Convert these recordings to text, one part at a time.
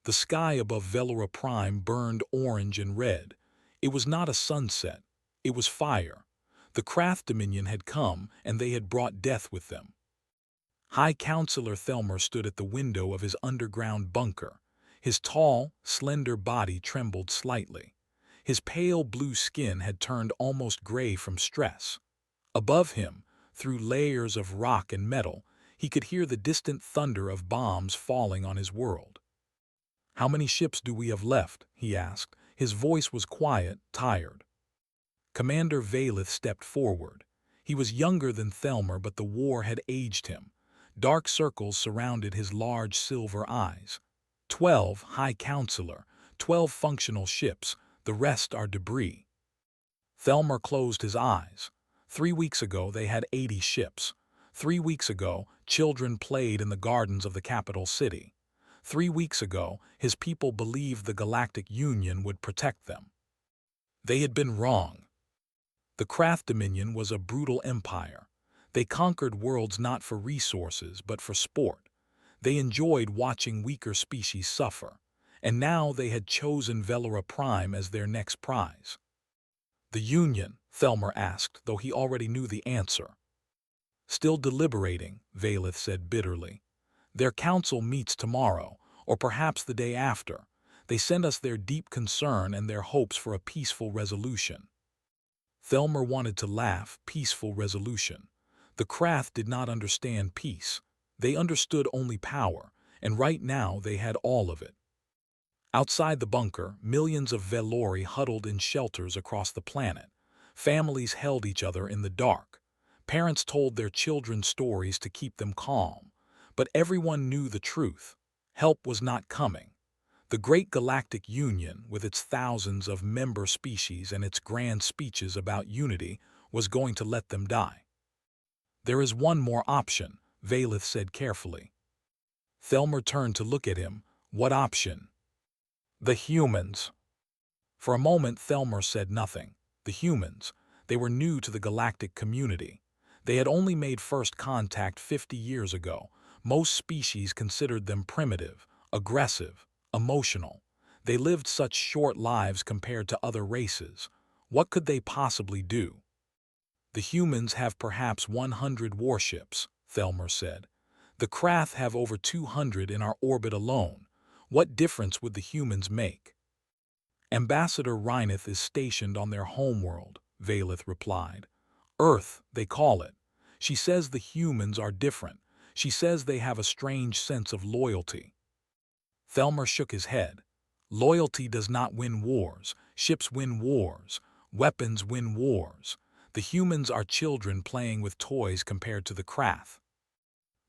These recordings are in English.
The sky above Velora Prime burned orange and red. It was not a sunset. It was fire. The Krath Dominion had come, and they had brought death with them. High Counselor Thelmer stood at the window of his underground bunker. His tall, slender body trembled slightly. His pale blue skin had turned almost gray from stress. Above him, through layers of rock and metal, he could hear the distant thunder of bombs falling on his world. "How many ships do we have left?" he asked. His voice was quiet, tired. Commander Valeth stepped forward. He was younger than Thelmer, but the war had aged him. Dark circles surrounded his large silver eyes. 12, High Counselor, 12 functional ships, the rest are debris. Thelmer closed his eyes. 3 weeks ago they had 80 ships. 3 weeks ago, children played in the gardens of the capital city. 3 weeks ago, his people believed the Galactic Union would protect them. They had been wrong. The Krath Dominion was a brutal empire. They conquered worlds not for resources, but for sport. They enjoyed watching weaker species suffer, and now they had chosen Velora Prime as their next prize. "The Union?" Thelmer asked, though he already knew the answer. "Still deliberating," Valeth said bitterly. "Their council meets tomorrow, or perhaps the day after. They send us their deep concern and their hopes for a peaceful resolution." Thelmer wanted to laugh. Peaceful resolution. The Krath did not understand peace. They understood only power, and right now they had all of it. Outside the bunker, millions of Velori huddled in shelters across the planet. Families held each other in the dark. Parents told their children stories to keep them calm. But everyone knew the truth. Help was not coming. The great Galactic Union, with its thousands of member species and its grand speeches about unity, was going to let them die. "There is one more option," Valeth said carefully. Thelmer turned to look at him. "What option?" "The humans." For a moment Thelmer said nothing. The humans. They were new to the galactic community. They had only made first contact 50 years ago. Most species considered them primitive, aggressive, emotional. They lived such short lives compared to other races. What could they possibly do? "The humans have perhaps 100 warships," Thelmer said. "The Krath have over 200 in our orbit alone. What difference would the humans make?" "Ambassador Rhineth is stationed on their homeworld," Valeth replied. "Earth, they call it. She says the humans are different. She says they have a strange sense of loyalty." Thelmer shook his head. "Loyalty does not win wars. Ships win wars. Weapons win wars. The humans are children playing with toys compared to the Krath."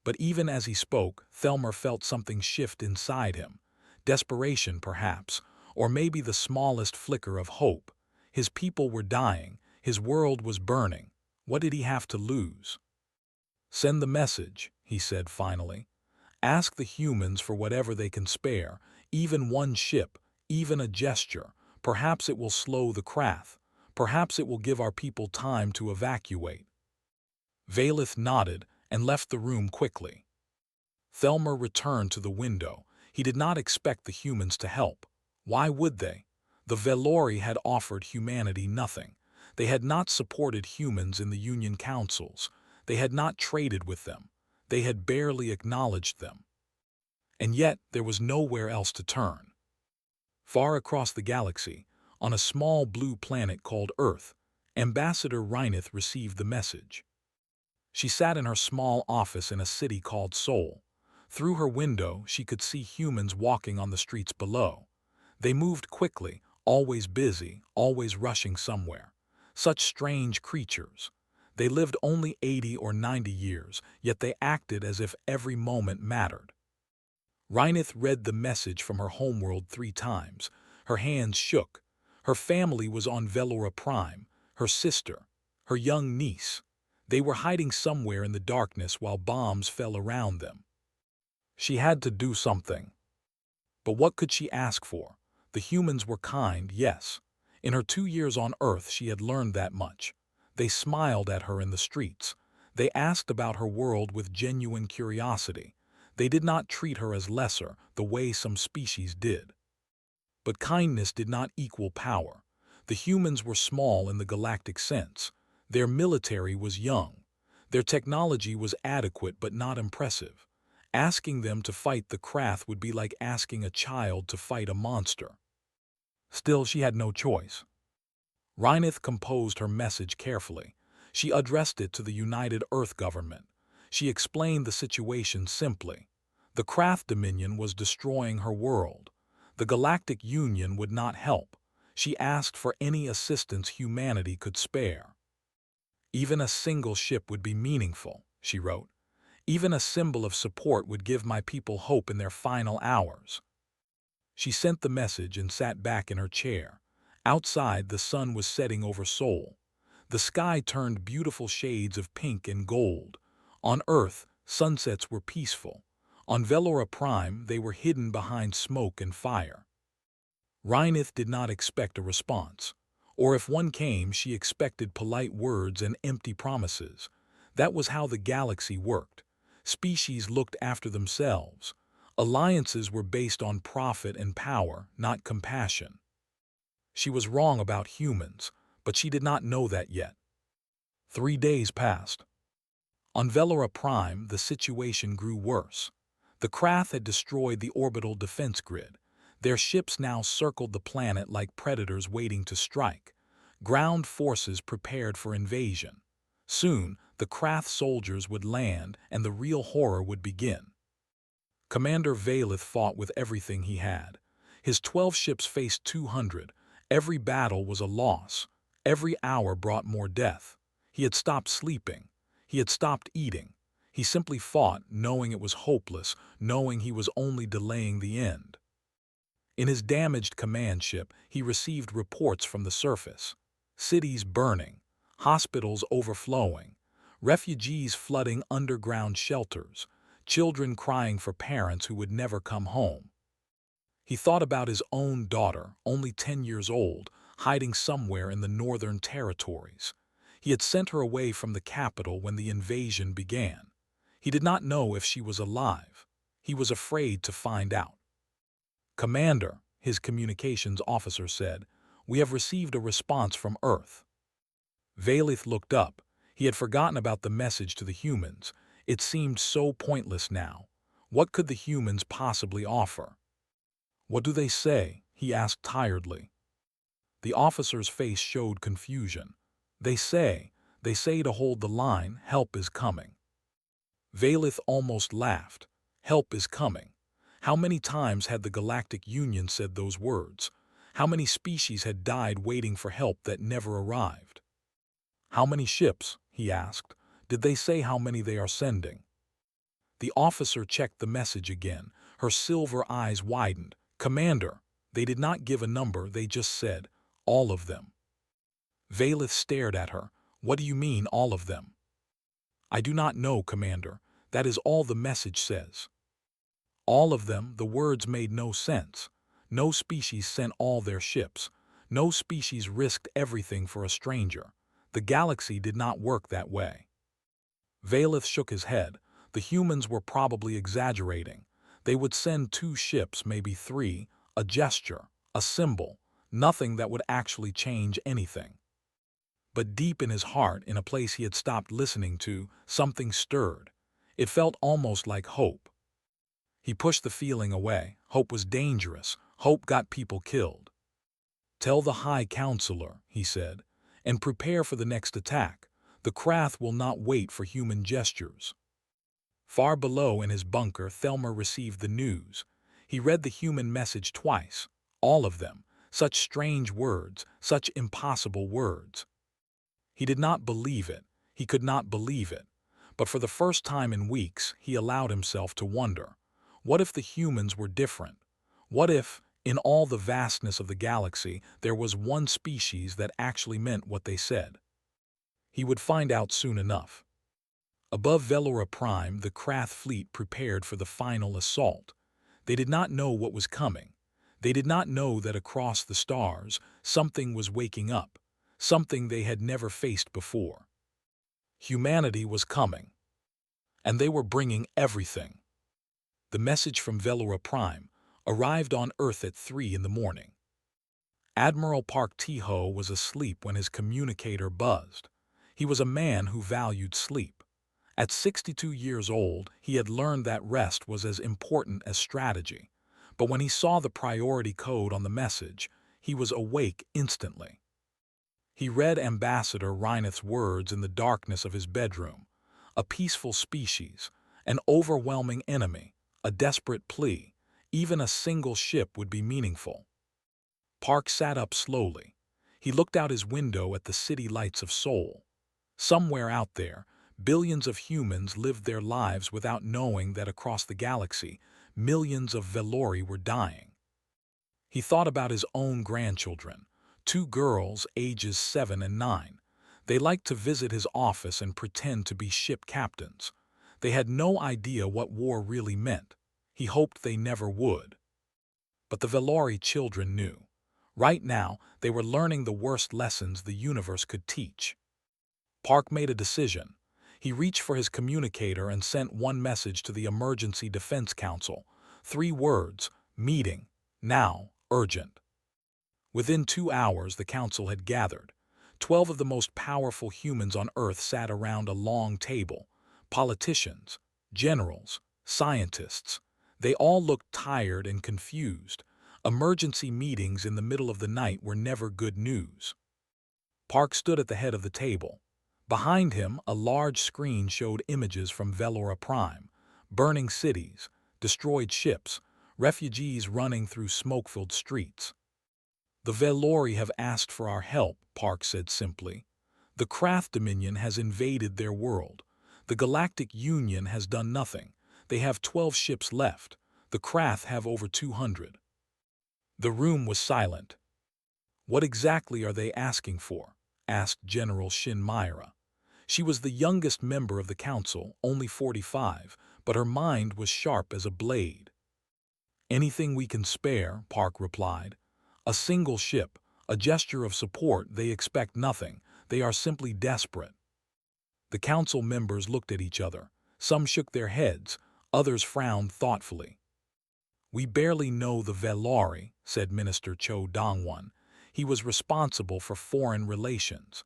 But even as he spoke, Thelmer felt something shift inside him. Desperation, perhaps, or maybe the smallest flicker of hope. His people were dying. His world was burning. What did he have to lose? "Send the message," he said finally. "Ask the humans for whatever they can spare, even one ship, even a gesture. Perhaps it will slow the Krath. Perhaps it will give our people time to evacuate." Valeth nodded and left the room quickly. Thelmer returned to the window. He did not expect the humans to help. Why would they? The Velori had offered humanity nothing. They had not supported humans in the Union councils. They had not traded with them. They had barely acknowledged them. And yet there was nowhere else to turn. Far across the galaxy, on a small blue planet called Earth, Ambassador Rhineth received the message. She sat in her small office in a city called Sol. Through her window, she could see humans walking on the streets below. They moved quickly, always busy, always rushing somewhere. Such strange creatures. They lived only 80 or 90 years, yet they acted as if every moment mattered. Rhineth read the message from her homeworld 3 times. Her hands shook. Her family was on Velora Prime, her sister, her young niece. They were hiding somewhere in the darkness while bombs fell around them. She had to do something. But what could she ask for? The humans were kind, yes. In her 2 years on Earth she had learned that much. They smiled at her in the streets. They asked about her world with genuine curiosity. They did not treat her as lesser, the way some species did. But kindness did not equal power. The humans were small in the galactic sense. Their military was young. Their technology was adequate but not impressive. Asking them to fight the Krath would be like asking a child to fight a monster. Still, she had no choice. Rhineth composed her message carefully. She addressed it to the United Earth government. She explained the situation simply. The Krath Dominion was destroying her world. The Galactic Union would not help. She asked for any assistance humanity could spare. Even a single ship would be meaningful, she wrote. Even a symbol of support would give my people hope in their final hours. She sent the message and sat back in her chair. Outside, the sun was setting over Seoul. The sky turned beautiful shades of pink and gold. On Earth, sunsets were peaceful. On Velora Prime, they were hidden behind smoke and fire. Rhineth did not expect a response. Or if one came, she expected polite words and empty promises. That was how the galaxy worked. Species looked after themselves. Alliances were based on profit and power, not compassion. She was wrong about humans, but she did not know that yet. 3 days passed. On Velora Prime, the situation grew worse. The Krath had destroyed the orbital defense grid. Their ships now circled the planet like predators waiting to strike. Ground forces prepared for invasion. Soon, the Krath soldiers would land and the real horror would begin. Commander Valeth fought with everything he had. His 12 ships faced 200. Every battle was a loss. Every hour brought more death. He had stopped sleeping. He had stopped eating. He simply fought, knowing it was hopeless, knowing he was only delaying the end. In his damaged command ship, he received reports from the surface. Cities burning, hospitals overflowing, refugees flooding underground shelters, children crying for parents who would never come home. He thought about his own daughter, only 10 years old, hiding somewhere in the northern territories. He had sent her away from the capital when the invasion began. He did not know if she was alive. He was afraid to find out. "Commander," his communications officer said, "we have received a response from Earth." Valeth looked up. He had forgotten about the message to the humans. It seemed so pointless now. What could the humans possibly offer? "What do they say?" he asked tiredly. The officer's face showed confusion. They say to hold the line, help is coming." Valeth almost laughed. Help is coming. How many times had the Galactic Union said those words? How many species had died waiting for help that never arrived? "How many ships?" he asked. "Did they say how many they are sending?" The officer checked the message again. Her silver eyes widened. "Commander." They did not give a number, they just said, "All of them." Valeth stared at her. "What do you mean, all of them?" "I do not know, Commander. That is all the message says." All of them, the words made no sense. No species sent all their ships. No species risked everything for a stranger. The galaxy did not work that way. Valeth shook his head. The humans were probably exaggerating. They would send 2 ships, maybe 3, a gesture, a symbol, nothing that would actually change anything. But deep in his heart, in a place he had stopped listening to, something stirred. It felt almost like hope. He pushed the feeling away. Hope was dangerous. Hope got people killed. "Tell the High Counselor," he said, "and prepare for the next attack. The Krath will not wait for human gestures." Far below in his bunker, Thelmer received the news. He read the human message twice. All of them. Such strange words, such impossible words. He did not believe it. He could not believe it. But for the first time in weeks, he allowed himself to wonder. What if the humans were different? What if, in all the vastness of the galaxy, there was one species that actually meant what they said? He would find out soon enough. Above Velora Prime, the Krath fleet prepared for the final assault. They did not know what was coming. They did not know that across the stars, something was waking up, something they had never faced before. Humanity was coming. And they were bringing everything. The message from Velora Prime arrived on Earth at 3 in the morning. Admiral Park T-Ho was asleep when his communicator buzzed. He was a man who valued sleep. At 62 years old, he had learned that rest was as important as strategy. But when he saw the priority code on the message, he was awake instantly. He read Ambassador Reineth's words in the darkness of his bedroom. A peaceful species, an overwhelming enemy, a desperate plea. Even a single ship would be meaningful. Park sat up slowly. He looked out his window at the city lights of Seoul. Somewhere out there, billions of humans lived their lives without knowing that across the galaxy, millions of Velori were dying. He thought about his own grandchildren, 2 girls ages 7 and 9. They liked to visit his office and pretend to be ship captains. They had no idea what war really meant. He hoped they never would. But the Velori children knew. Right now, they were learning the worst lessons the universe could teach. Park made a decision. He reached for his communicator and sent one message to the Emergency Defense Council. 3 words: meeting, now, urgent. Within 2 hours, the council had gathered. 12 of the most powerful humans on Earth sat around a long table. Politicians, generals, scientists. They all looked tired and confused. Emergency meetings in the middle of the night were never good news. Park stood at the head of the table. Behind him, a large screen showed images from Velora Prime, burning cities, destroyed ships, refugees running through smoke-filled streets. "The Velori have asked for our help," Park said simply. "The Krath Dominion has invaded their world. The Galactic Union has done nothing. They have 12 ships left. The Krath have over 200. The room was silent. "What exactly are they asking for?" asked General Shin Myra. She was the youngest member of the council, only 45, but her mind was sharp as a blade. "Anything we can spare," Park replied. "A single ship, a gesture of support. They expect nothing. They are simply desperate." The council members looked at each other. Some shook their heads, others frowned thoughtfully. "We barely know the Velori," said Minister Cho Dongwon. He was responsible for foreign relations.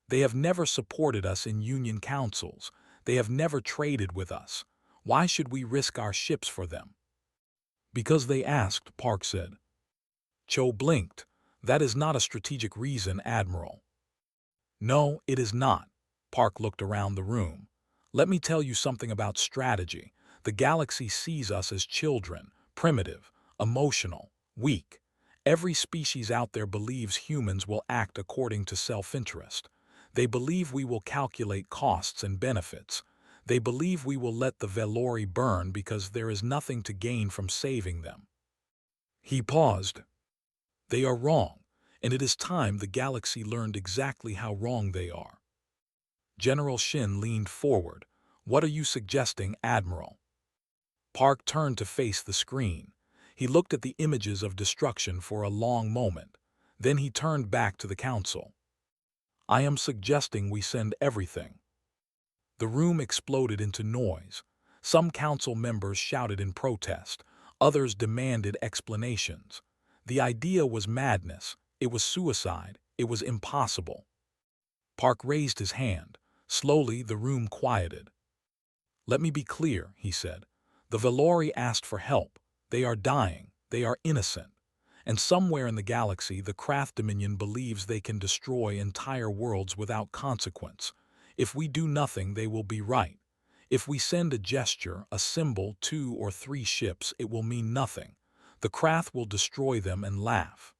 "They have never supported us in union councils. They have never traded with us. Why should we risk our ships for them?" "Because they asked," Park said. Cho blinked. "That is not a strategic reason, Admiral." "No, it is not." Park looked around the room. "Let me tell you something about strategy. The galaxy sees us as children, primitive, emotional, weak. Every species out there believes humans will act according to self-interest. They believe we will calculate costs and benefits. They believe we will let the Velori burn because there is nothing to gain from saving them." He paused. "They are wrong, and it is time the galaxy learned exactly how wrong they are." General Shin leaned forward. "What are you suggesting, Admiral?" Park turned to face the screen. He looked at the images of destruction for a long moment. Then he turned back to the council. "I am suggesting we send everything." The room exploded into noise. Some council members shouted in protest. Others demanded explanations. The idea was madness. It was suicide. It was impossible. Park raised his hand. Slowly, the room quieted. "Let me be clear," he said. "The Velori asked for help. They are dying. They are innocent. And somewhere in the galaxy, the Krath Dominion believes they can destroy entire worlds without consequence. If we do nothing, they will be right. If we send a gesture, a symbol, 2 or 3 ships, it will mean nothing. The Krath will destroy them and laugh."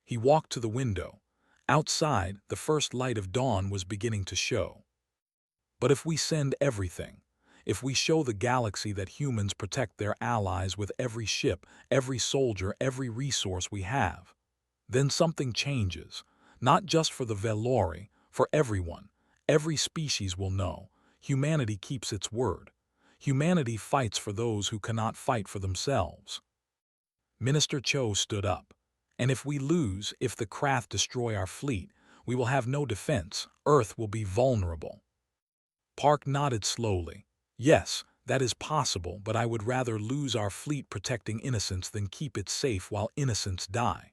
He walked to the window. Outside, the first light of dawn was beginning to show. "But if we send everything, if we show the galaxy that humans protect their allies with every ship, every soldier, every resource we have, then something changes. Not just for the Velori, for everyone. Every species will know. Humanity keeps its word. Humanity fights for those who cannot fight for themselves." Minister Cho stood up. "And if we lose, if the Krath destroy our fleet, we will have no defense. Earth will be vulnerable." Park nodded slowly. "Yes, That is possible, but I would rather lose our fleet protecting innocents than keep it safe while innocents die.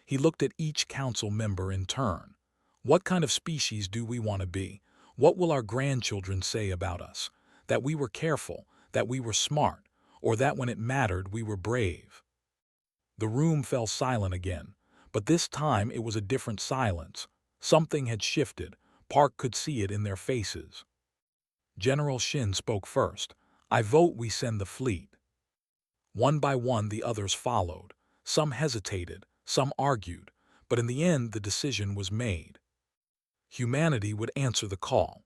He looked at each council member in turn. What kind of species do we want to be? What will our grandchildren say about us? That we were careful, that we were smart, or that when it mattered we were brave? The room fell silent again, but this time it was a different silence. Something had shifted. Park could see it in their faces. General Shin spoke first. I vote we send the fleet. One by one the others followed. Some hesitated, some argued, but in the end the decision was made. Humanity would answer the call.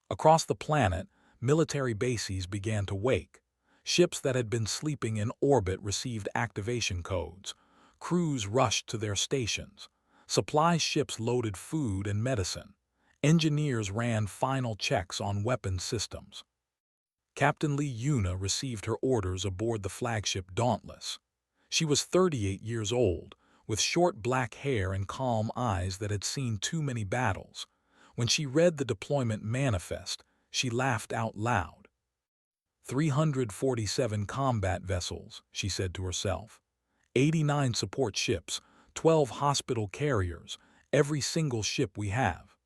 Across the planet, military bases began to wake. Ships that had been sleeping in orbit received activation codes. Crews rushed to their stations. Supply ships loaded food and medicine. Engineers ran final checks on weapons systems. Captain Lee Yuna received her orders aboard the flagship Dauntless. She was 38 years old, with short black hair and calm eyes that had seen too many battles. When she read the deployment manifest, she laughed out loud. 347 combat vessels, she said to herself. 89 support ships, 12 hospital carriers, every single ship we have.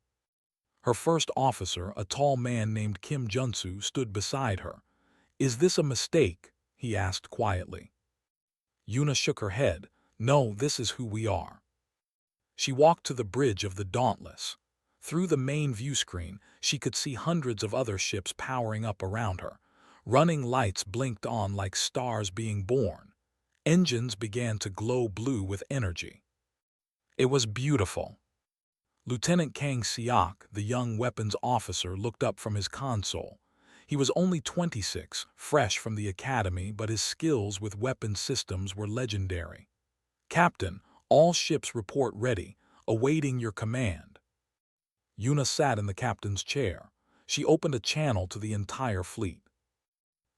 Her first officer, a tall man named Kim Junsu, stood beside her. Is this a mistake? He asked quietly. Yuna shook her head. No, this is who we are. She walked to the bridge of the Dauntless. Through the main view screen, she could see hundreds of other ships powering up around her. Running lights blinked on like stars being born. Engines began to glow blue with energy. It was beautiful. Lieutenant Kang Siak, the young weapons officer, looked up from his console. He was only 26, fresh from the academy, but his skills with weapons systems were legendary. Captain, all ships report ready, awaiting your command. Yuna sat in the captain's chair. She opened a channel to the entire fleet.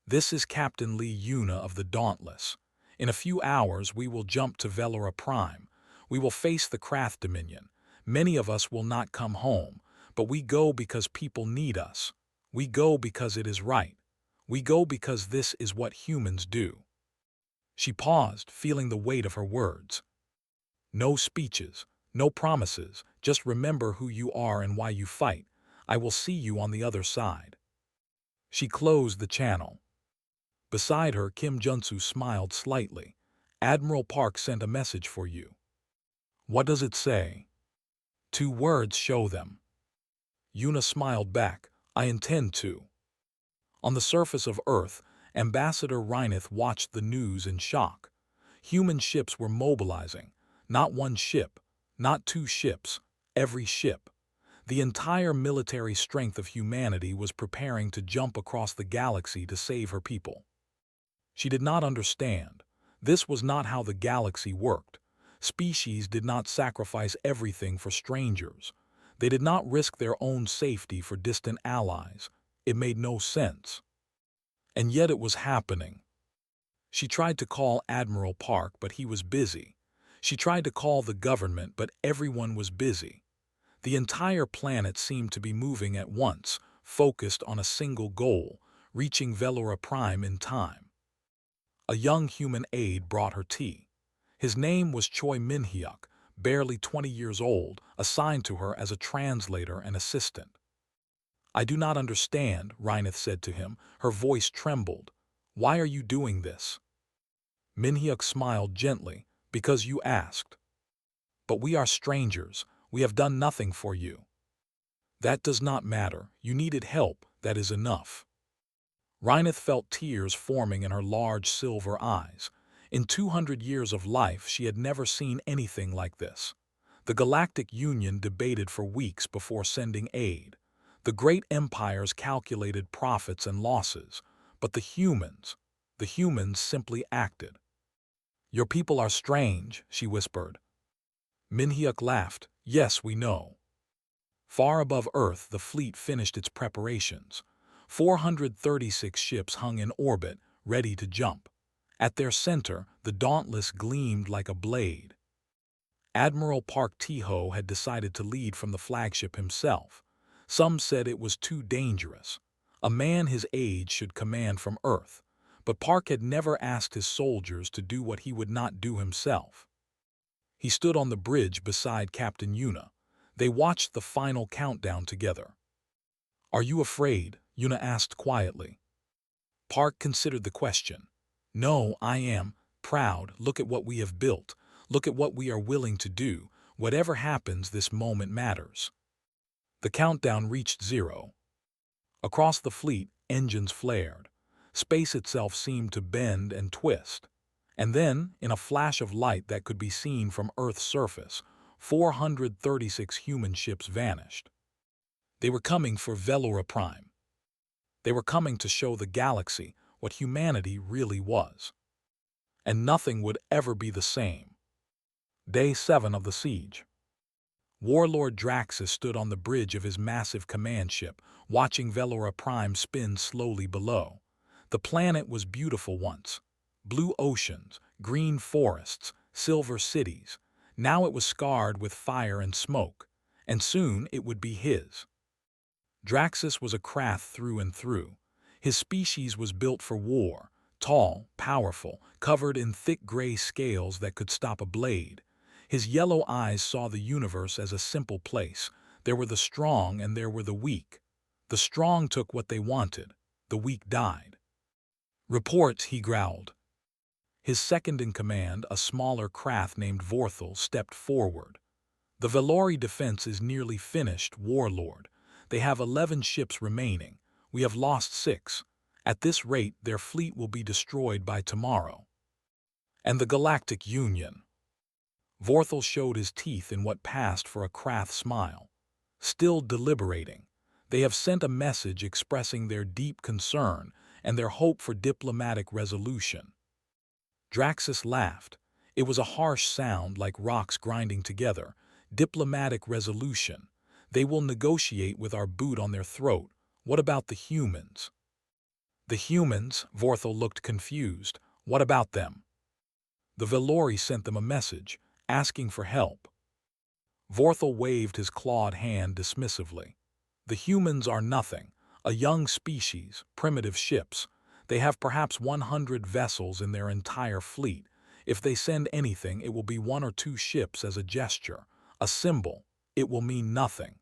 This is Captain Lee Yuna of the Dauntless. In a few hours we will jump to Velora Prime. We will face the Krath Dominion. Many of us will not come home, but we go because people need us. We go because it is right. We go because this is what humans do. She paused, feeling the weight of her words. No speeches, no promises, just remember who you are and why you fight. I will see you on the other side. She closed the channel. Beside her, Kim Junsu smiled slightly. Admiral Park sent a message for you. What does it say? 2 words, show them. Yuna smiled back. I intend to. On the surface of Earth, Ambassador Reineth watched the news in shock. Human ships were mobilizing. Not one ship, not 2 ships, every ship. The entire military strength of humanity was preparing to jump across the galaxy to save her people. She did not understand. This was not how the galaxy worked. Species did not sacrifice everything for strangers. They did not risk their own safety for distant allies. It made no sense. And yet it was happening. She tried to call Admiral Park, but he was busy. She tried to call the government, but everyone was busy. The entire planet seemed to be moving at once, focused on a single goal, reaching Velora Prime in time. A young human aide brought her tea. His name was Choi Min-hyuk, barely 20 years old, assigned to her as a translator and assistant. I do not understand, Reineth said to him. Her voice trembled. Why are you doing this? Min-hyuk smiled gently. Because you asked. But we are strangers. We have done nothing for you. That does not matter. You needed help. That is enough. Reineth felt tears forming in her large silver eyes. In 200 years of life, she had never seen anything like this. The Galactic Union debated for weeks before sending aid. The great empires calculated profits and losses, but the humans simply acted. Your people are strange, she whispered. Min-hyuk laughed. Yes, we know. Far above Earth, the fleet finished its preparations. 436 ships hung in orbit, ready to jump. At their center, the Dauntless gleamed like a blade. Admiral Park Tae-ho had decided to lead from the flagship himself. Some said it was too dangerous. A man his age should command from Earth, but Park had never asked his soldiers to do what he would not do himself. He stood on the bridge beside Captain Yuna. They watched the final countdown together. "Are you afraid?" Yuna asked quietly. Park considered the question. "No, I am proud. Look at what we have built. Look at what we are willing to do. Whatever happens, this moment matters." The countdown reached 0. Across the fleet, engines flared. Space itself seemed to bend and twist. And then, in a flash of light that could be seen from Earth's surface, 436 human ships vanished. They were coming for Velora Prime. They were coming to show the galaxy what humanity really was. And nothing would ever be the same. Day 7 of the siege. Warlord Draxus stood on the bridge of his massive command ship, watching Velora Prime spin slowly below. The planet was beautiful once. Blue oceans, green forests, silver cities. Now it was scarred with fire and smoke, and soon it would be his. Draxus was a Krath through and through. His species was built for war, tall, powerful, covered in thick gray scales that could stop a blade. His yellow eyes saw the universe as a simple place. There were the strong and there were the weak. The strong took what they wanted. The weak died. "Report," he growled. His second-in-command, a smaller Krath named Vorthal, stepped forward. "The Velori defense is nearly finished, Warlord. They have 11 ships remaining. We have lost 6. At this rate, their fleet will be destroyed by tomorrow." "And the Galactic Union?" Vorthal showed his teeth in what passed for a Krath smile. "Still deliberating. They have sent a message expressing their deep concern and their hope for diplomatic resolution." Draxus laughed. It was a harsh sound like rocks grinding together. "Diplomatic resolution. They will negotiate with our boot on their throat. What about the humans?" "The humans?" Vorthal looked confused. "What about them?" "The Velori sent them a message, asking for help." Vorthal waved his clawed hand dismissively. "The humans are nothing. A young species, primitive ships. They have perhaps 100 vessels in their entire fleet. If they send anything, it will be 1 or 2 ships as a gesture, a symbol. It will mean nothing."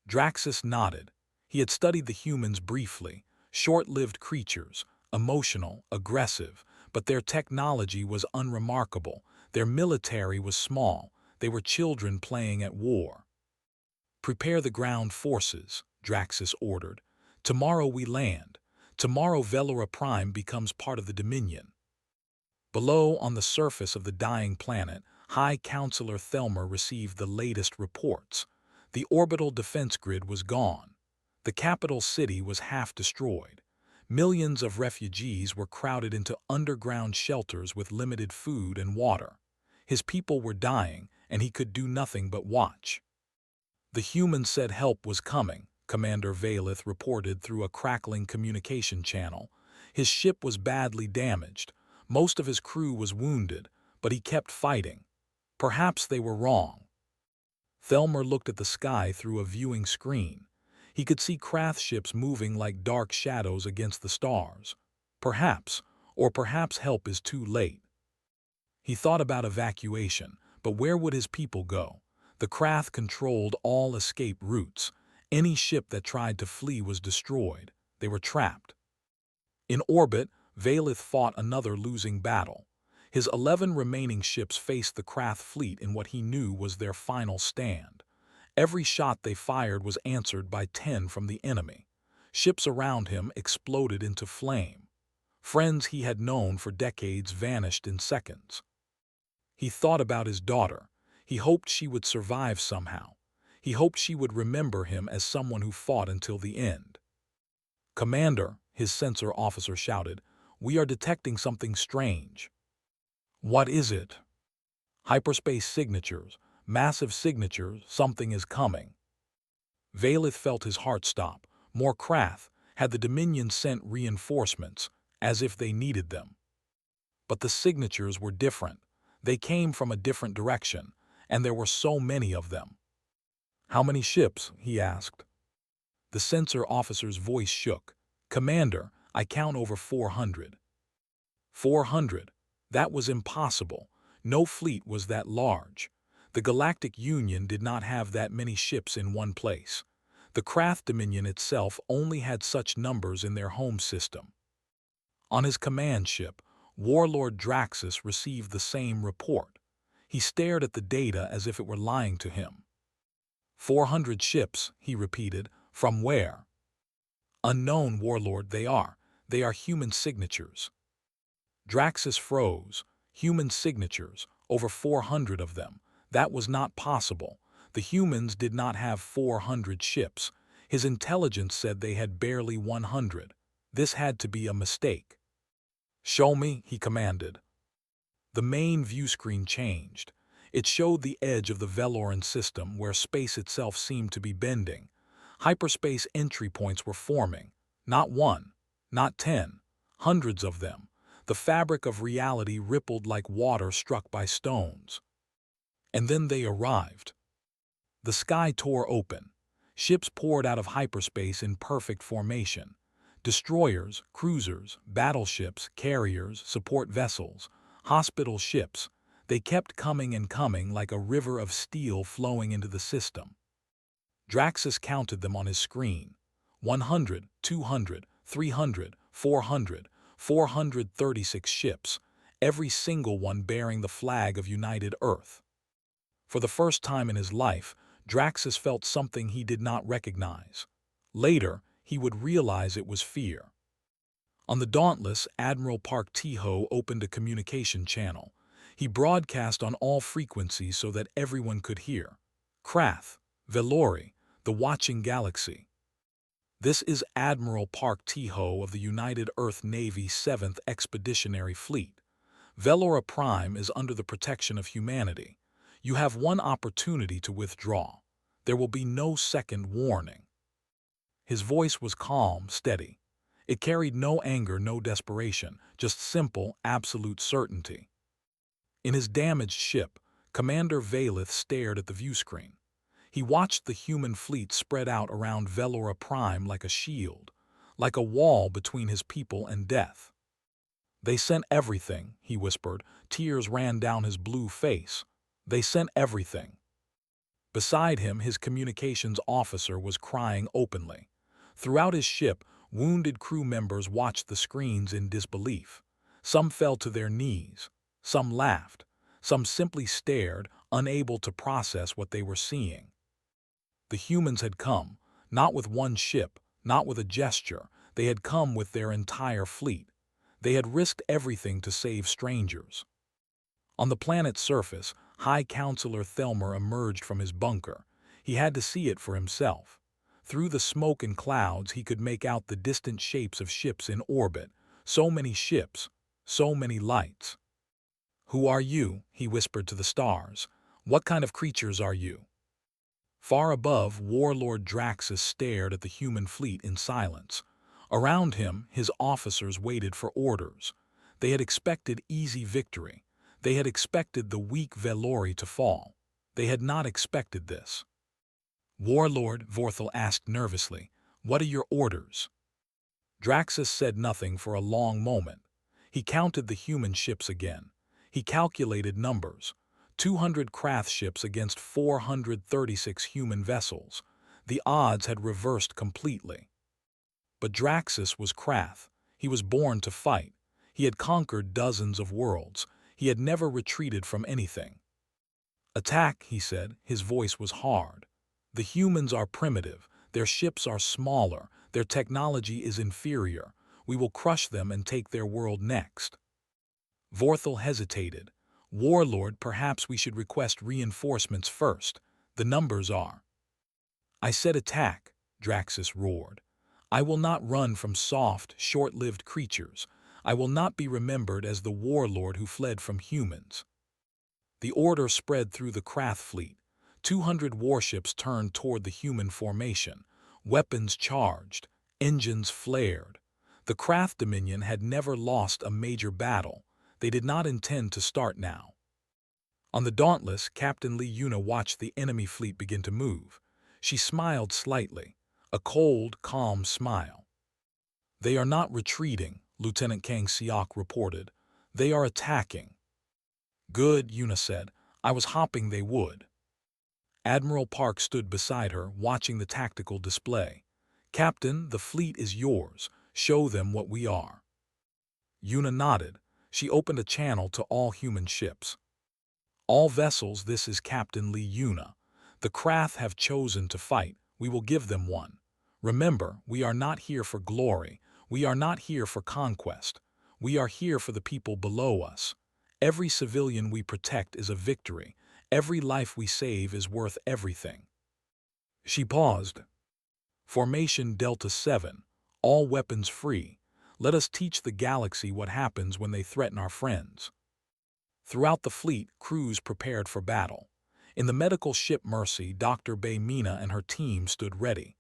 Draxus nodded. He had studied the humans briefly. Short-lived creatures, emotional, aggressive, but their technology was unremarkable. Their military was small. They were children playing at war. "Prepare the ground forces," Draxus ordered. "Tomorrow we land. Tomorrow Velora Prime becomes part of the Dominion." Below, on the surface of the dying planet, High Counselor Thelmer received the latest reports. The orbital defense grid was gone. The capital city was half destroyed. Millions of refugees were crowded into underground shelters with limited food and water. His people were dying, and he could do nothing but watch. "The humans said help was coming," Commander Valith reported through a crackling communication channel. His ship was badly damaged. Most of his crew was wounded, but he kept fighting. Perhaps they were wrong. Thelmer looked at the sky through a viewing screen. He could see Krath ships moving like dark shadows against the stars. Perhaps, or perhaps help is too late. He thought about evacuation, but where would his people go? The Krath controlled all escape routes. Any ship that tried to flee was destroyed. They were trapped. In orbit, Valith fought another losing battle. His 11 remaining ships faced the Krath fleet in what he knew was their final stand. Every shot they fired was answered by 10 from the enemy. Ships around him exploded into flame. Friends he had known for decades vanished in seconds. He thought about his daughter. He hoped she would survive somehow. He hoped she would remember him as someone who fought until the end. "Commander," his sensor officer shouted, "we are detecting something strange." "What is it?" "Hyperspace signatures. Massive signatures. Something is coming." Valith felt his heart stop. More Krath. Had the Dominion sent reinforcements, as if they needed them? But the signatures were different. They came from a different direction, and there were so many of them. "How many ships?" he asked. The sensor officer's voice shook. "Commander, I count over 400. 400. That was impossible. No fleet was that large. The Galactic Union did not have that many ships in one place. The Craft Dominion itself only had such numbers in their home system." On his command ship, Warlord Draxus received the same report. He stared at the data as if it were lying to him. 400 ships, he repeated. From where? Unknown, Warlord, they are. They are human signatures. Draxus froze. Human signatures, over 400 of them. That was not possible. The humans did not have 400 ships. His intelligence said they had barely 100. This had to be a mistake. "Show me," he commanded. The main view screen changed. It showed the edge of the Veloran system where space itself seemed to be bending. Hyperspace entry points were forming. Not one, not 10, hundreds of them. The fabric of reality rippled like water struck by stones. And then they arrived. The sky tore open. Ships poured out of hyperspace in perfect formation. Destroyers, cruisers, battleships, carriers, support vessels, hospital ships. They kept coming and coming like a river of steel flowing into the system. Draxus counted them on his screen. 100, 200, 300, 400, 436 ships, every single one bearing the flag of United Earth. For the first time in his life, Draxus felt something he did not recognize. Later, he would realize it was fear. On the Dauntless, Admiral Park Tiho opened a communication channel. He broadcast on all frequencies so that everyone could hear. "Krath, Velori, the watching galaxy. This is Admiral Park Tiho of the United Earth Navy 7th Expeditionary Fleet. Velora Prime is under the protection of humanity. You have one opportunity to withdraw. There will be no second warning." His voice was calm, steady. It carried no anger, no desperation, just simple, absolute certainty. In his damaged ship, Commander Valith stared at the viewscreen. He watched the human fleet spread out around Velora Prime like a shield, like a wall between his people and death. "They sent everything," he whispered. Tears ran down his blue face. "They sent everything." Beside him, his communications officer was crying openly. Throughout his ship, wounded crew members watched the screens in disbelief. Some fell to their knees. Some laughed. Some simply stared, unable to process what they were seeing. The humans had come, not with one ship, not with a gesture. They had come with their entire fleet. They had risked everything to save strangers. On the planet's surface, High Counselor Thelmer emerged from his bunker. He had to see it for himself. Through the smoke and clouds, he could make out the distant shapes of ships in orbit. So many ships, so many lights. "Who are you?" he whispered to the stars. "What kind of creatures are you?" Far above, Warlord Draxus stared at the human fleet in silence. Around him, his officers waited for orders. They had expected easy victory. They had expected the weak Velori to fall. They had not expected this. "Warlord," Vorthal asked nervously, "what are your orders?" Draxus said nothing for a long moment. He counted the human ships again. He calculated numbers. 200 Krath ships against 436 human vessels. The odds had reversed completely. But Draxus was Krath. He was born to fight. He had conquered dozens of worlds. He had never retreated from anything. "Attack," he said. His voice was hard. "The humans are primitive. Their ships are smaller. Their technology is inferior. We will crush them and take their world next." Vorthal hesitated. "Warlord, perhaps we should request reinforcements first. The numbers are—" "I said attack," Draxus roared. "I will not run from soft, short-lived creatures. I will not be remembered as the warlord who fled from humans." The order spread through the Krath fleet. 200 warships turned toward the human formation. Weapons charged. Engines flared. The Krath Dominion had never lost a major battle. They did not intend to start now. On the Dauntless, Captain Lee Yuna watched the enemy fleet begin to move. She smiled slightly. a cold, calm smile. "They are not retreating," Lieutenant Kang Seok reported. "They are attacking." "Good," Yuna said. "I was hoping they would." Admiral Park stood beside her, watching the tactical display. "Captain, the fleet is yours. Show them what we are." Yuna nodded. She opened a channel to all human ships. "All vessels, this is Captain Lee Yuna. The Krath have chosen to fight. We will give them one. Remember, we are not here for glory. We are not here for conquest. We are here for the people below us. Every civilian we protect is a victory. Every life we save is worth everything." She paused. "Formation Delta 7. All weapons free. Let us teach the galaxy what happens when they threaten our friends." Throughout the fleet, crews prepared for battle. In the medical ship Mercy, Dr. Bay Mina and her team stood ready.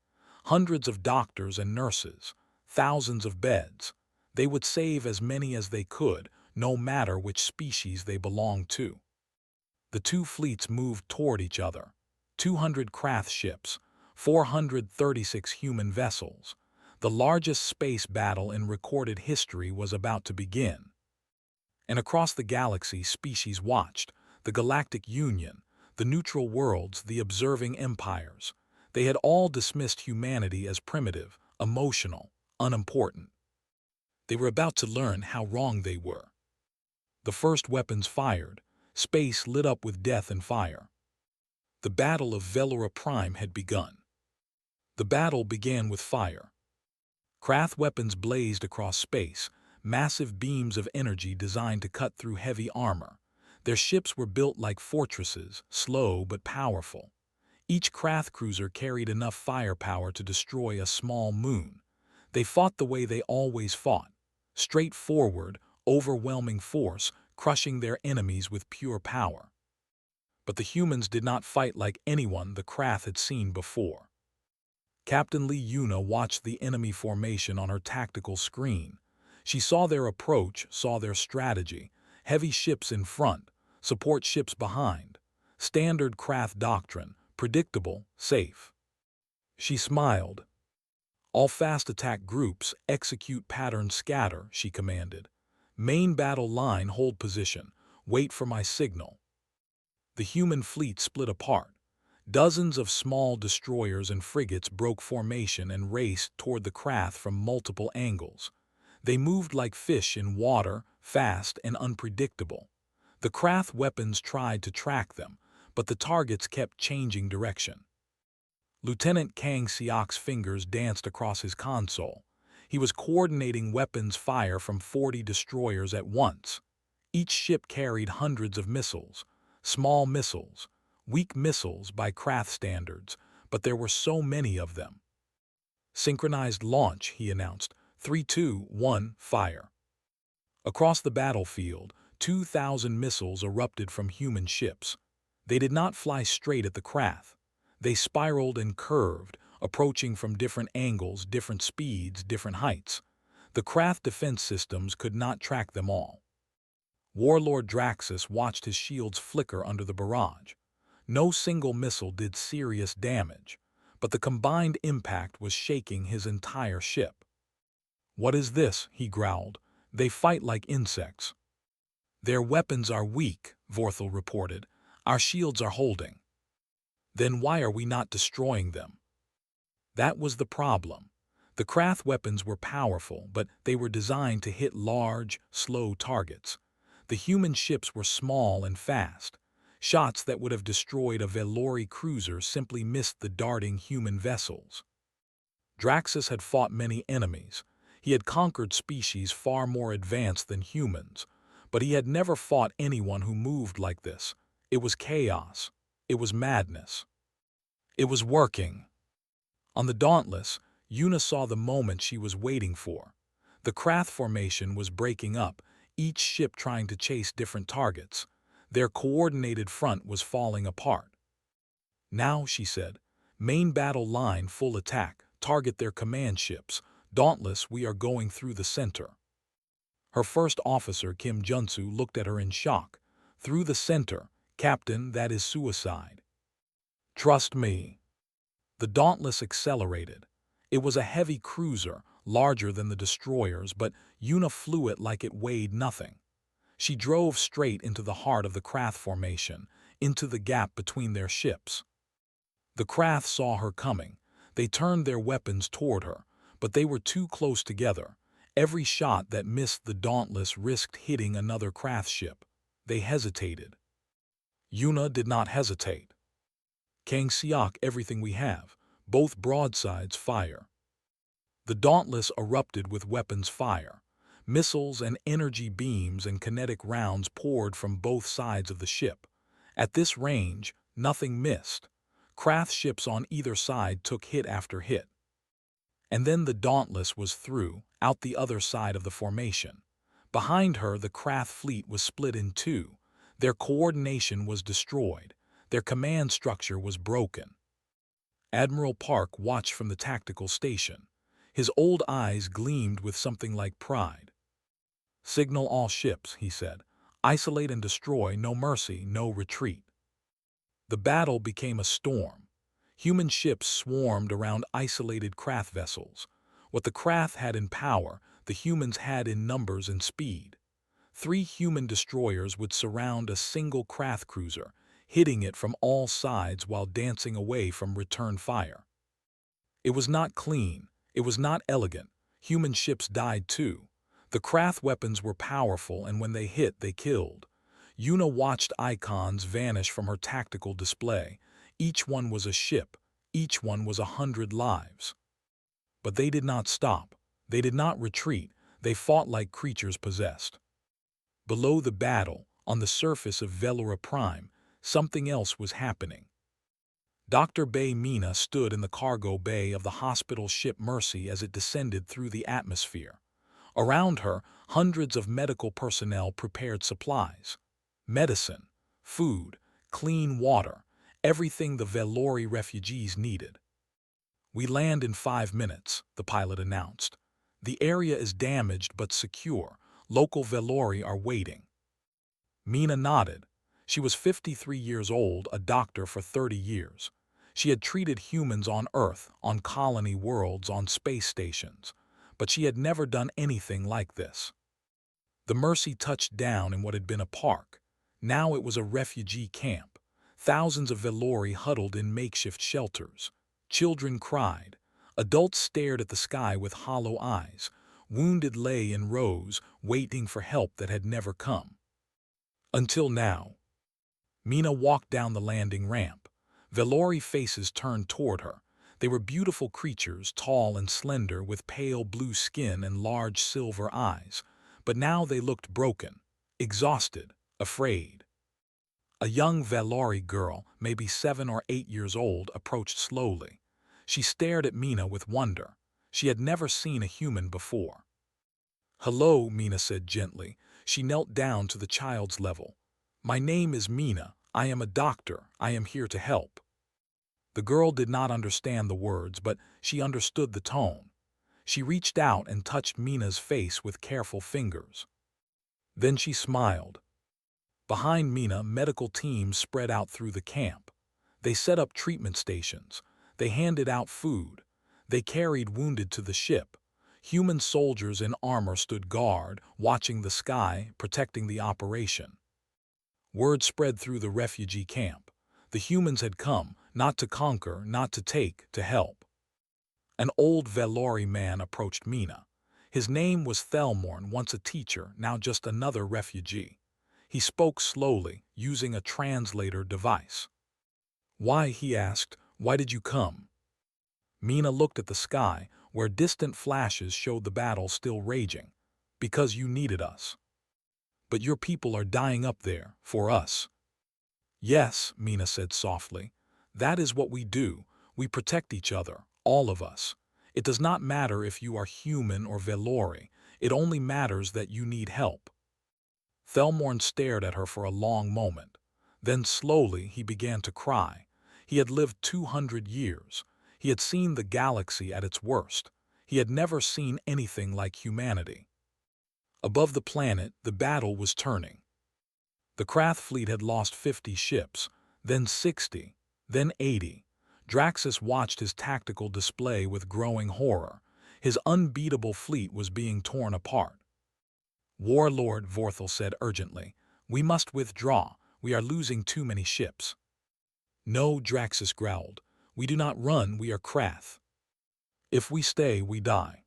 Hundreds of doctors and nurses, thousands of beds. They would save as many as they could, no matter which species they belonged to. The two fleets moved toward each other. 200 Krath ships, 436 human vessels. The largest space battle in recorded history was about to begin. And across the galaxy, species watched: the Galactic Union, the neutral worlds, the observing empires. They had all dismissed humanity as primitive, emotional, unimportant. They were about to learn how wrong they were. The first weapons fired. Space lit up with death and fire. The Battle of Velura Prime had begun. The battle began with fire. Krath weapons blazed across space, massive beams of energy designed to cut through heavy armor. Their ships were built like fortresses, slow but powerful. Each Krath cruiser carried enough firepower to destroy a small moon. They fought the way they always fought: straightforward, overwhelming force, crushing their enemies with pure power. But the humans did not fight like anyone the Krath had seen before. Captain Lee Yuna watched the enemy formation on her tactical screen. She saw their approach, saw their strategy: heavy ships in front, support ships behind. Standard Krath doctrine: predictable, safe. She smiled. "All fast attack groups, execute pattern scatter," she commanded. "Main battle line, hold position. Wait for my signal." The human fleet split apart. Dozens of small destroyers and frigates broke formation and raced toward the Krath from multiple angles. They moved like fish in water, fast and unpredictable. The Krath weapons tried to track them, but the targets kept changing direction. Lieutenant Kang Seok's fingers danced across his console. He was coordinating weapons fire from 40 destroyers at once. Each ship carried hundreds of missiles, small missiles, weak missiles by Krath standards, but there were so many of them. "Synchronized launch," he announced. 3, 2, 1, fire. Across the battlefield, 2,000 missiles erupted from human ships. They did not fly straight at the Krath. They spiraled and curved, approaching from different angles, different speeds, different heights. The Krath defense systems could not track them all. Warlord Draxus watched his shields flicker under the barrage. No single missile did serious damage, but the combined impact was shaking his entire ship. "What is this?" he growled. "They fight like insects." "Their weapons are weak," Vorthal reported. "Our shields are holding." "Then why are we not destroying them?" That was the problem. The Krath weapons were powerful, but they were designed to hit large, slow targets. The human ships were small and fast. Shots that would have destroyed a Velori cruiser simply missed the darting human vessels. Draxus had fought many enemies. He had conquered species far more advanced than humans, but he had never fought anyone who moved like this. It was chaos. It was madness. It was working. On the Dauntless, Yuna saw the moment she was waiting for. The Krath formation was breaking up, each ship trying to chase different targets. Their coordinated front was falling apart. "Now," she said, "main battle line, full attack, target their command ships. Dauntless, we are going through the center." Her first officer, Kim Junsu, looked at her in shock. "Through the center, Captain, that is suicide." "Trust me." The Dauntless accelerated. It was a heavy cruiser, larger than the destroyers, but Yuna flew it like it weighed nothing. She drove straight into the heart of the Krath formation, into the gap between their ships. The Krath saw her coming. They turned their weapons toward her, but they were too close together. Every shot that missed the Dauntless risked hitting another Krath ship. They hesitated. Yuna did not hesitate. Kang Siak, everything we have. Both broadsides fire. The Dauntless erupted with weapons fire. Missiles and energy beams and kinetic rounds poured from both sides of the ship. At this range, nothing missed. Krath ships on either side took hit after hit. And then the Dauntless was through, out the other side of the formation. Behind her, the Krath fleet was split in two. Their coordination was destroyed. Their command structure was broken. Admiral Park watched from the tactical station. His old eyes gleamed with something like pride. "Signal all ships," he said. "Isolate and destroy, no mercy, no retreat." The battle became a storm. Human ships swarmed around isolated Krath vessels. What the Krath had in power, the humans had in numbers and speed. 3 human destroyers would surround a single Krath cruiser, hitting it from all sides while dancing away from return fire. It was not clean. It was not elegant. Human ships died too. The Krath weapons were powerful, and when they hit, they killed. Yuna watched icons vanish from her tactical display. Each one was a ship. Each one was 100 lives. But they did not stop. They did not retreat. They fought like creatures possessed. Below the battle, on the surface of Velura Prime, something else was happening. Dr. Bay Mina stood in the cargo bay of the hospital ship Mercy as it descended through the atmosphere. Around her, hundreds of medical personnel prepared supplies. Medicine, food, clean water, everything the Velori refugees needed. "We land in 5 minutes, the pilot announced. "The area is damaged but secure. Local Velori are waiting." Mina nodded. She was 53 years old, a doctor for 30 years. She had treated humans on Earth, on colony worlds, on space stations, but she had never done anything like this. The Mercy touched down in what had been a park. Now it was a refugee camp. Thousands of Velori huddled in makeshift shelters. Children cried. Adults stared at the sky with hollow eyes. Wounded lay in rows, waiting for help that had never come. Until now. Mina walked down the landing ramp. Velori faces turned toward her. They were beautiful creatures, tall and slender, with pale blue skin and large silver eyes. But now they looked broken, exhausted, afraid. A young Velori girl, maybe 7 or 8 years old, approached slowly. She stared at Mina with wonder. She had never seen a human before. "Hello," Mina said gently. She knelt down to the child's level. "My name is Mina. I am a doctor. I am here to help." The girl did not understand the words, but she understood the tone. She reached out and touched Mina's face with careful fingers. Then she smiled. Behind Mina, medical teams spread out through the camp. They set up treatment stations. They handed out food. They carried wounded to the ship. Human soldiers in armor stood guard, watching the sky, protecting the operation. Word spread through the refugee camp. The humans had come, not to conquer, not to take, to help. An old Velori man approached Mina. His name was Thelmorn, once a teacher, now just another refugee. He spoke slowly, using a translator device. "Why?" he asked. "Why did you come?" Mina looked at the sky, where distant flashes showed the battle still raging. "Because you needed us." "But your people are dying up there, for us." "Yes," Mina said softly. "That is what we do. We protect each other, all of us. It does not matter if you are human or Velori. It only matters that you need help." Thelmorn stared at her for a long moment. Then slowly he began to cry. He had lived 200 years. He had seen the galaxy at its worst. He had never seen anything like humanity. Above the planet, the battle was turning. The Krath fleet had lost 50 ships, then 60, then 80. Draxus watched his tactical display with growing horror. His unbeatable fleet was being torn apart. "Warlord," Vorthal said urgently, "we must withdraw. We are losing too many ships." "No," Draxus growled. "We do not run, we are Krath. If we stay, we die."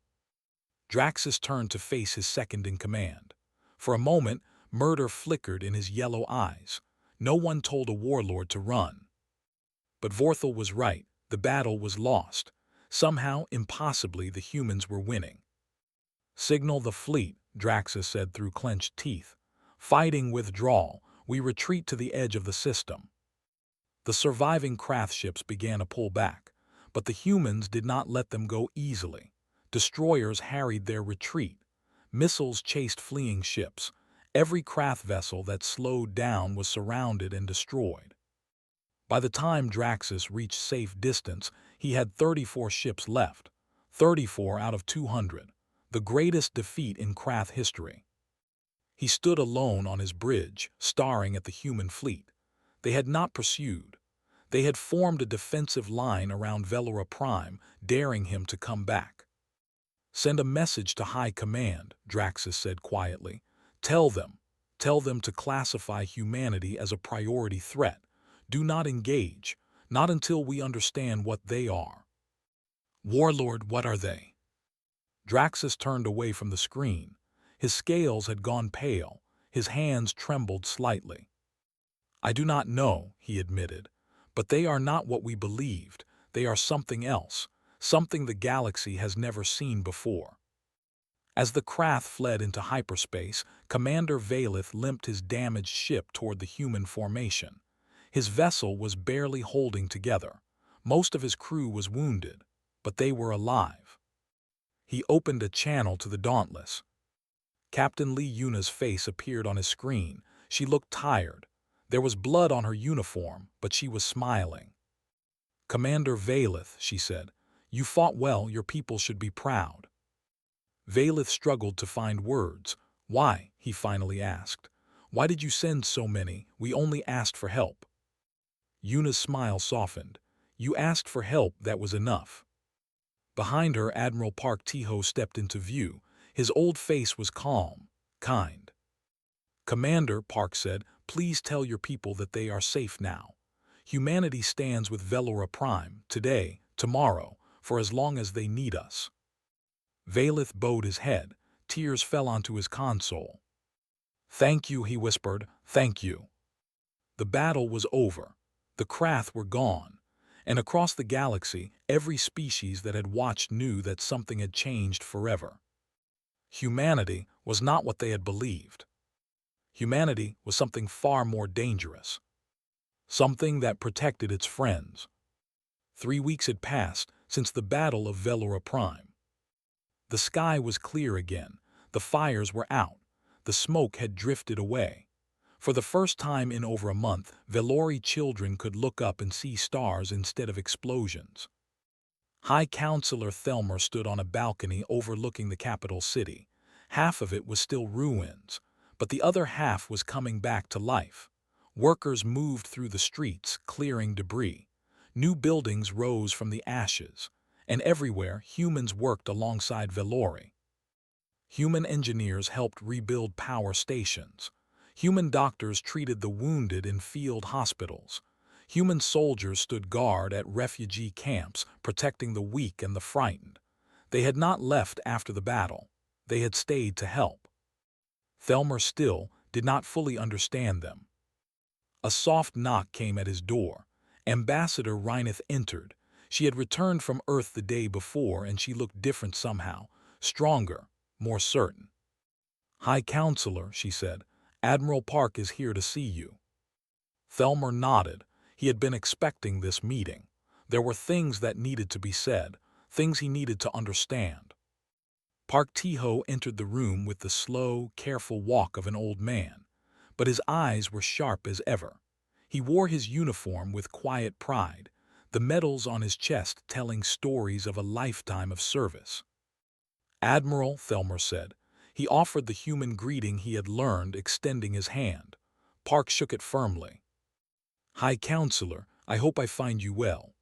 Draxus turned to face his second-in-command. For a moment, murder flickered in his yellow eyes. No one told a warlord to run. But Vorthal was right. The battle was lost. Somehow, impossibly, the humans were winning. "Signal the fleet," Draxus said through clenched teeth. "Fighting withdrawal, we retreat to the edge of the system." The surviving Krath ships began to pull back, but the humans did not let them go easily. Destroyers harried their retreat. Missiles chased fleeing ships. Every Krath vessel that slowed down was surrounded and destroyed. By the time Draxus reached safe distance, he had 34 ships left, 34 out of 200, the greatest defeat in Krath history. He stood alone on his bridge, staring at the human fleet. They had not pursued. They had formed a defensive line around Velora Prime, daring him to come back. "Send a message to High Command," Draxus said quietly. Tell them to classify humanity as a priority threat. Do not engage, not until we understand what they are." "Warlord, what are they?" Draxus turned away from the screen. His scales had gone pale. His hands trembled slightly. "I do not know," he admitted, "but they are not what we believed. They are something else, something the galaxy has never seen before." As the Krath fled into hyperspace, Commander Valith limped his damaged ship toward the human formation. His vessel was barely holding together. Most of his crew was wounded, but they were alive. He opened a channel to the Dauntless. Captain Lee Yuna's face appeared on his screen. She looked tired. There was blood on her uniform, but she was smiling. "Commander Valith," she said, "you fought well, your people should be proud." Valith struggled to find words. "Why?" he finally asked. "Why did you send so many? We only asked for help." Yuna's smile softened. "You asked for help, that was enough." Behind her, Admiral Park Tiho stepped into view. His old face was calm, kind. "Commander," Park said, "please tell your people that they are safe now. Humanity stands with Velora Prime, today, tomorrow, for as long as they need us." Valith bowed his head. Tears fell onto his console. "Thank you," he whispered, "thank you." The battle was over. The Krath were gone. And across the galaxy, every species that had watched knew that something had changed forever. Humanity was not what they had believed. Humanity was something far more dangerous. Something that protected its friends. 3 weeks had passed since the Battle of Velora Prime. The sky was clear again. The fires were out. The smoke had drifted away. For the first time in over a month, Velori children could look up and see stars instead of explosions. High Counselor Thelmer stood on a balcony overlooking the capital city. Half of it was still ruins, but the other half was coming back to life. Workers moved through the streets, clearing debris. New buildings rose from the ashes, and everywhere humans worked alongside Velori. Human engineers helped rebuild power stations. Human doctors treated the wounded in field hospitals. Human soldiers stood guard at refugee camps, protecting the weak and the frightened. They had not left after the battle. They had stayed to help. Thelmer still did not fully understand them. A soft knock came at his door. Ambassador Reineth entered. She had returned from Earth the day before, and she looked different somehow, stronger, more certain. "High Counselor," she said, "Admiral Park is here to see you." Thelmer nodded. He had been expecting this meeting. There were things that needed to be said, things he needed to understand. Park Tiho entered the room with the slow, careful walk of an old man, but his eyes were sharp as ever. He wore his uniform with quiet pride, the medals on his chest telling stories of a lifetime of service. "Admiral," Thelmer said. He offered the human greeting he had learned, extending his hand. Park shook it firmly. "High Counselor, I hope I find you well."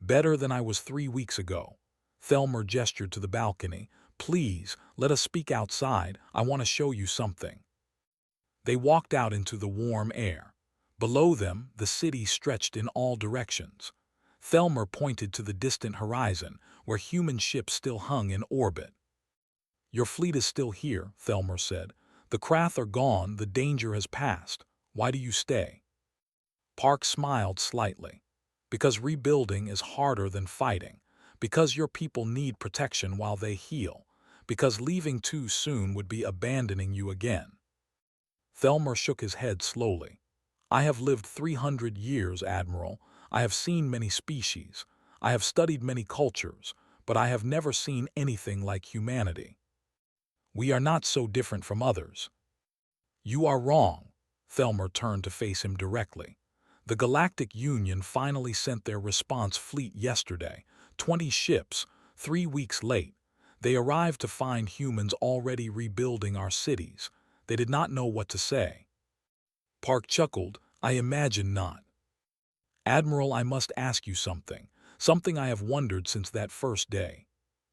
Better than I was 3 weeks ago. Thelmer gestured to the balcony. Please, let us speak outside. I want to show you something. They walked out into the warm air. Below them, the city stretched in all directions. Thelmer pointed to the distant horizon, where human ships still hung in orbit. Your fleet is still here, Thelmer said. The Krath are gone, the danger has passed. Why do you stay? Park smiled slightly. Because rebuilding is harder than fighting. Because your people need protection while they heal. Because leaving too soon would be abandoning you again. Thelmer shook his head slowly. I have lived 300 years, Admiral. I have seen many species. I have studied many cultures, but I have never seen anything like humanity. We are not so different from others. You are wrong. Thelmer turned to face him directly. The Galactic Union finally sent their response fleet yesterday. 20 ships, 3 weeks late. They arrived to find humans already rebuilding our cities. They did not know what to say. Park chuckled. I imagine not. Admiral, I must ask you something. Something I have wondered since that first day.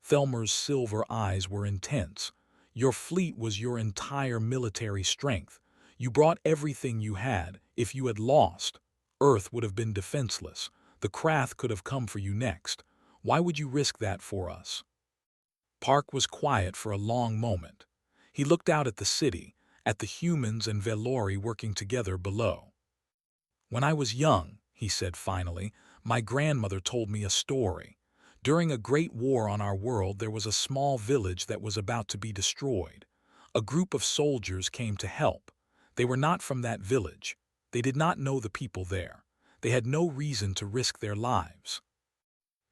Thelmer's silver eyes were intense. Your fleet was your entire military strength. You brought everything you had. If you had lost, Earth would have been defenseless. The Krath could have come for you next. Why would you risk that for us? Park was quiet for a long moment. He looked out at the city, at the humans and Velori working together below. When I was young, he said finally, my grandmother told me a story. During a great war on our world, there was a small village that was about to be destroyed. A group of soldiers came to help. They were not from that village. They did not know the people there. They had no reason to risk their lives.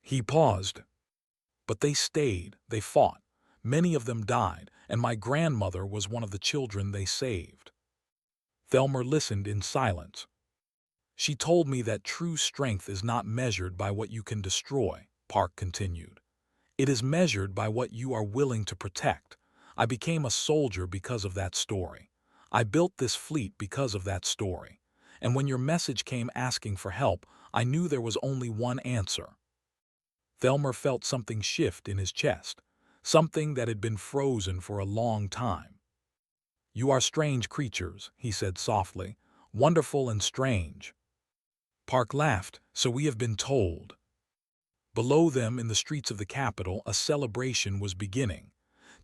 He paused. But they stayed, they fought. Many of them died, and my grandmother was one of the children they saved. Thelmer listened in silence. She told me that true strength is not measured by what you can destroy, Park continued. It is measured by what you are willing to protect. I became a soldier because of that story. I built this fleet because of that story. And when your message came asking for help, I knew there was only one answer. Thelmer felt something shift in his chest, something that had been frozen for a long time. You are strange creatures, he said softly, wonderful and strange. Park laughed. So we have been told. Below them in the streets of the capital, a celebration was beginning.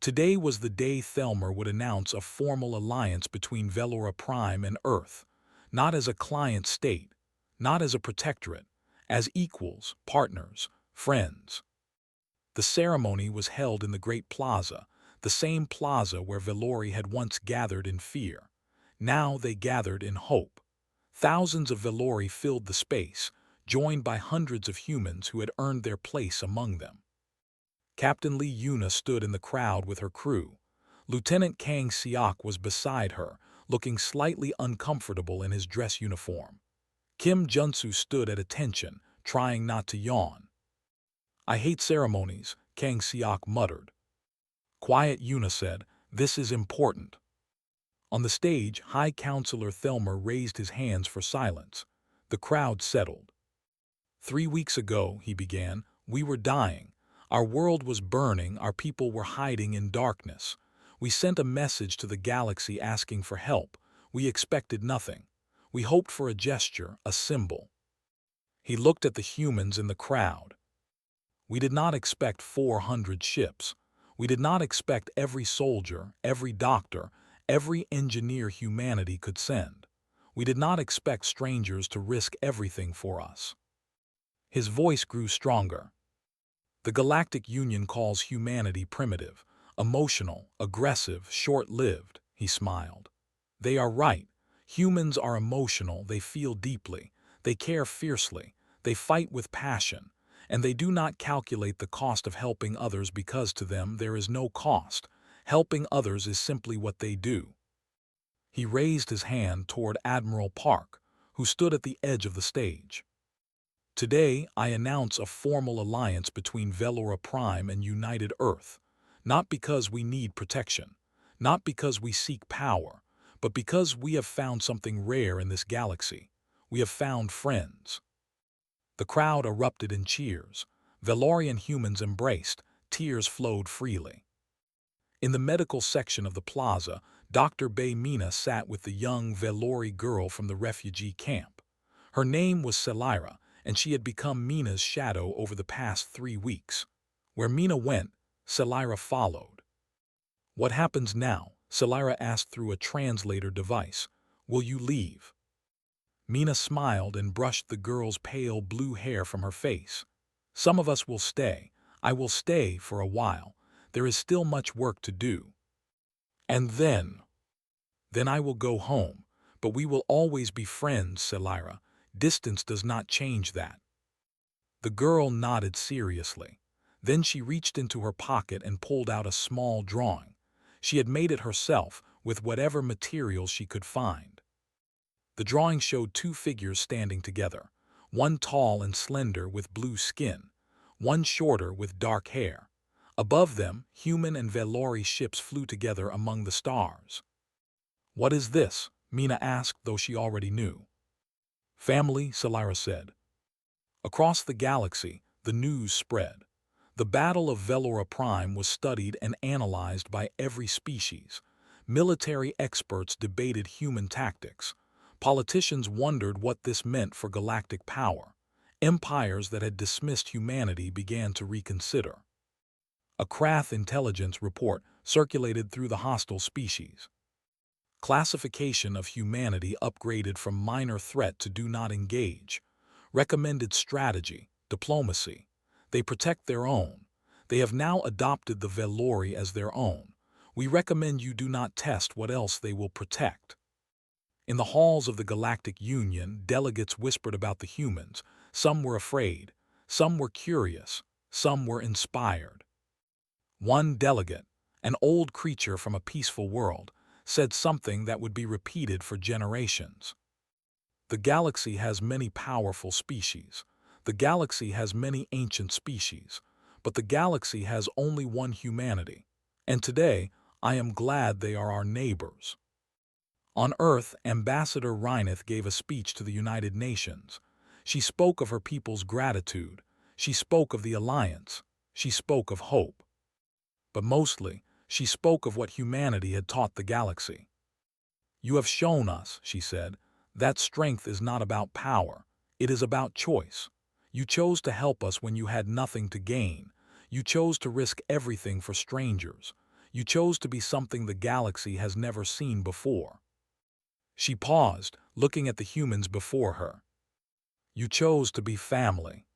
Today was the day Thelmer would announce a formal alliance between Velora Prime and Earth, not as a client state, not as a protectorate, as equals, partners, friends. The ceremony was held in the Great Plaza, the same plaza where Velori had once gathered in fear. Now they gathered in hope. Thousands of Velori filled the space, joined by hundreds of humans who had earned their place among them. Captain Lee Yuna stood in the crowd with her crew. Lieutenant Kang Siok was beside her, looking slightly uncomfortable in his dress uniform. Kim Junsu stood at attention, trying not to yawn. I hate ceremonies, Kang Siok muttered. Quiet, Yuna said. This is important. On the stage, High Counselor Thelmer raised his hands for silence. The crowd settled. 3 weeks ago, he began, we were dying. Our world was burning, our people were hiding in darkness. We sent a message to the galaxy asking for help. We expected nothing. We hoped for a gesture, a symbol. He looked at the humans in the crowd. We did not expect 400 ships. We did not expect every soldier, every doctor, every engineer humanity could send. We did not expect strangers to risk everything for us. His voice grew stronger. The Galactic Union calls humanity primitive, emotional, aggressive, short-lived, he smiled. They are right. Humans are emotional, they feel deeply, they care fiercely, they fight with passion, and they do not calculate the cost of helping others because to them there is no cost. Helping others is simply what they do. He raised his hand toward Admiral Park, who stood at the edge of the stage. Today, I announce a formal alliance between Velora Prime and United Earth, not because we need protection, not because we seek power, but because we have found something rare in this galaxy. We have found friends. The crowd erupted in cheers. Valorian humans embraced. Tears flowed freely. In the medical section of the plaza, Dr. Mina sat with the young Velori girl from the refugee camp. Her name was Celira, and she had become Mina's shadow over the past 3 weeks. Where Mina went, Celira followed. "What happens now?" Celira asked through a translator device. "Will you leave?" Mina smiled and brushed the girl's pale blue hair from her face. "Some of us will stay. I will stay for a while. There is still much work to do. And then I will go home. But we will always be friends, Celira. Distance does not change that." The girl nodded seriously. Then she reached into her pocket and pulled out a small drawing. She had made it herself with whatever materials she could find. The drawing showed 2 figures standing together, one tall and slender with blue skin, one shorter with dark hair. Above them, human and Velori ships flew together among the stars. "What is this?" Mina asked, though she already knew. "Family," Celira said. Across the galaxy, the news spread. The Battle of Velora Prime was studied and analyzed by every species. Military experts debated human tactics. Politicians wondered what this meant for galactic power. Empires that had dismissed humanity began to reconsider. A Krath intelligence report circulated through the hostile species. Classification of humanity upgraded from minor threat to do not engage. Recommended strategy, diplomacy. They protect their own. They have now adopted the Velori as their own. We recommend you do not test what else they will protect. In the halls of the Galactic Union, delegates whispered about the humans. Some were afraid, some were curious, some were inspired. One delegate, an old creature from a peaceful world, said something that would be repeated for generations. "The galaxy has many powerful species. The galaxy has many ancient species. But the galaxy has only one humanity. And today, I am glad they are our neighbors." On Earth, Ambassador Reineth gave a speech to the United Nations. She spoke of her people's gratitude. She spoke of the alliance. She spoke of hope. But mostly, she spoke of what humanity had taught the galaxy. "You have shown us," she said, "that strength is not about power. It is about choice. You chose to help us when you had nothing to gain. You chose to risk everything for strangers. You chose to be something the galaxy has never seen before." She paused, looking at the humans before her. "You chose to be family."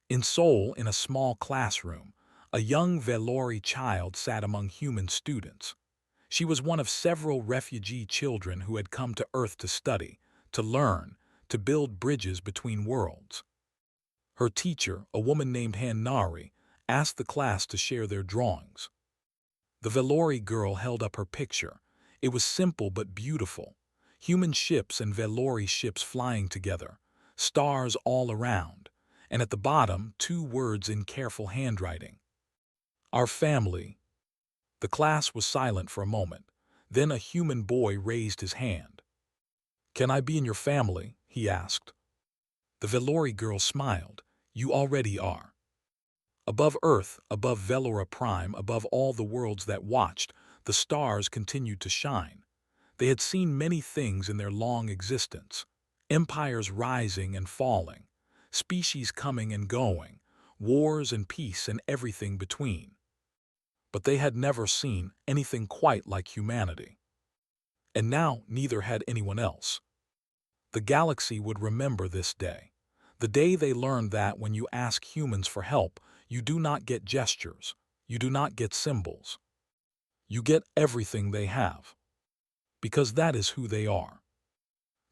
In Seoul, in a small classroom, a young Velori child sat among human students. She was one of several refugee children who had come to Earth to study, to learn, to build bridges between worlds. Her teacher, a woman named Hanari, asked the class to share their drawings. The Velori girl held up her picture. It was simple but beautiful. Human ships and Velori ships flying together, stars all around, and at the bottom 2 words in careful handwriting. "Our family." The class was silent for a moment. Then a human boy raised his hand. "Can I be in your family?" he asked. The Velori girl smiled. "You already are." Above Earth, above Velora Prime, above all the worlds that watched, the stars continued to shine. They had seen many things in their long existence. Empires rising and falling, species coming and going, wars and peace and everything between. But they had never seen anything quite like humanity. And now neither had anyone else. The galaxy would remember this day. The day they learned that when you ask humans for help, you do not get gestures, you do not get symbols. You get everything they have. Because that is who they are.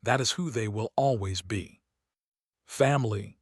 That is who they will always be. Family.